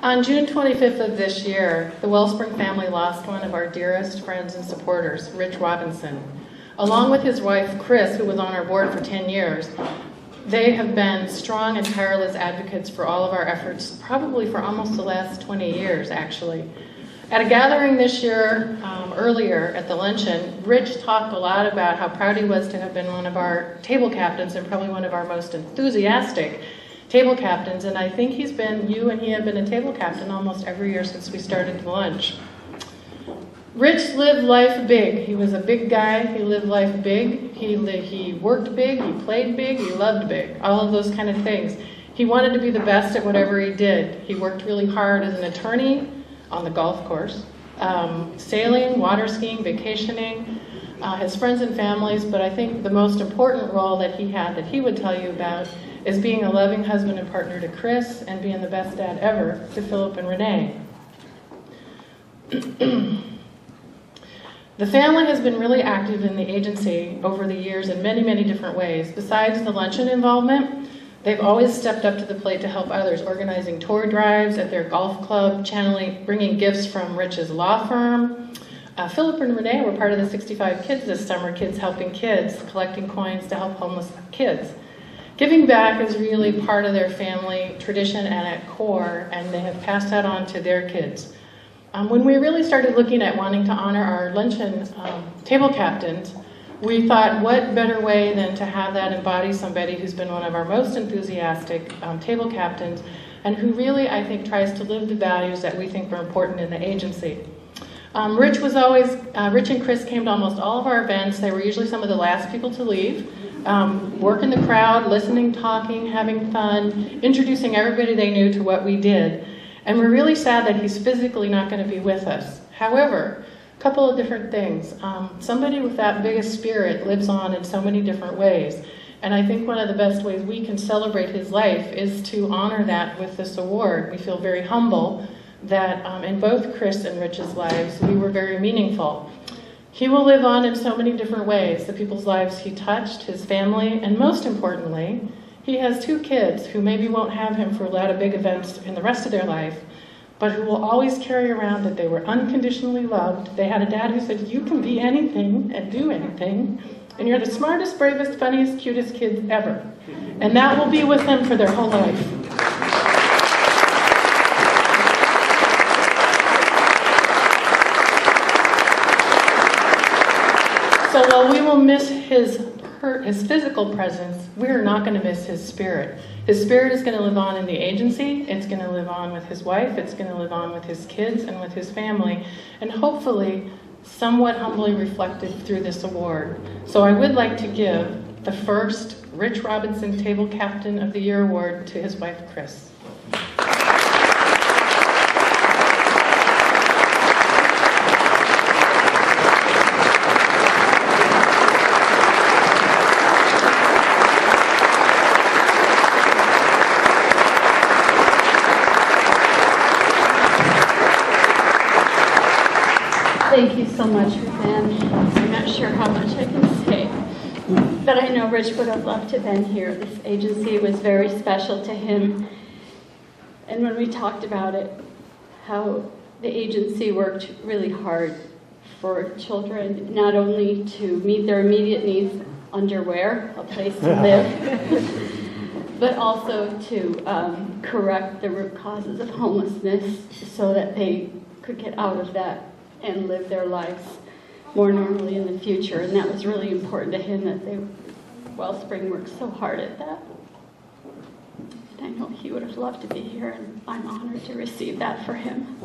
On June 25th of this year, the Wellspring family lost one of our dearest friends and supporters, Rich Robinson. Along with his wife, Chris, who was on our board for 10 years, they have been strong and tireless advocates for all of our efforts, probably for almost the last 20 years, actually. At a gathering this year, earlier at the luncheon, Rich talked a lot about how proud he was to have been one of our table captains and probably one of our most enthusiastic table captains. And I think you and he have been a table captain almost every year since we started the lunch. Rich lived life big. He was a big guy. He lived life big. He worked big. He played big. He loved big. All of those kind of things. He wanted to be the best at whatever he did. He worked really hard as an attorney on the golf course, sailing, water skiing, vacationing, his friends and families. But I think the most important role that he had that he would tell you about is being a loving husband and partner to Chris and being the best dad ever to Philip and Renee. The family has been really active in the agency over the years in many, many different ways. Besides the luncheon involvement, they've always stepped up to the plate to help others, organizing tour drives at their golf club, bringing gifts from Rich's law firm. Philip and Renee were part of the 65 Kids this summer, Kids Helping Kids, collecting coins to help homeless kids. Giving back is really part of their family tradition and at core, and they have passed that on to their kids. When we really started looking at wanting to honor our luncheon table captains, we thought, what better way than to have that embody somebody who's been one of our most enthusiastic table captains and who really, I think, tries to live the values that we think are important in the agency. Rich and Chris came to almost all of our events. They were usually some of the last people to leave, work in the crowd, listening, talking, having fun, introducing everybody they knew to what we did. And we're really sad that he's physically not going to be with us. However, a couple of different things. Somebody with that biggest spirit lives on in so many different ways. And I think one of the best ways we can celebrate his life is to honor that with this award. We feel very humble that in both Chris and Rich's lives, we were very meaningful. He will live on in so many different ways, the people's lives he touched, his family, and most importantly, he has 2 kids who maybe won't have him for a lot of big events in the rest of their life, but who will always carry around that they were unconditionally loved. They had a dad who said, you can be anything and do anything, and you're the smartest, bravest, funniest, cutest kids ever. And that will be with them for their whole life. So while we will miss his physical presence, we're not going to miss his spirit. His spirit is going to live on in the agency. It's going to live on with his wife. It's going to live on with his kids and with his family, and hopefully somewhat humbly reflected through this award. So I would like to give the first Rich Robinson Table Captain of the Year award to his wife, Chris. Thank you so much, Ruthann. I'm not sure how much I can say, but I know Rich would have loved to have been here. This agency was very special to him. And when we talked about it, how the agency worked really hard for children, not only to meet their immediate needs, underwear, a place to live, but also to correct the root causes of homelessness so that they could get out of that and live their lives more normally in the future. And that was really important to him, that Wellspring worked so hard at that. And I know he would have loved to be here, and I'm honored to receive that for him.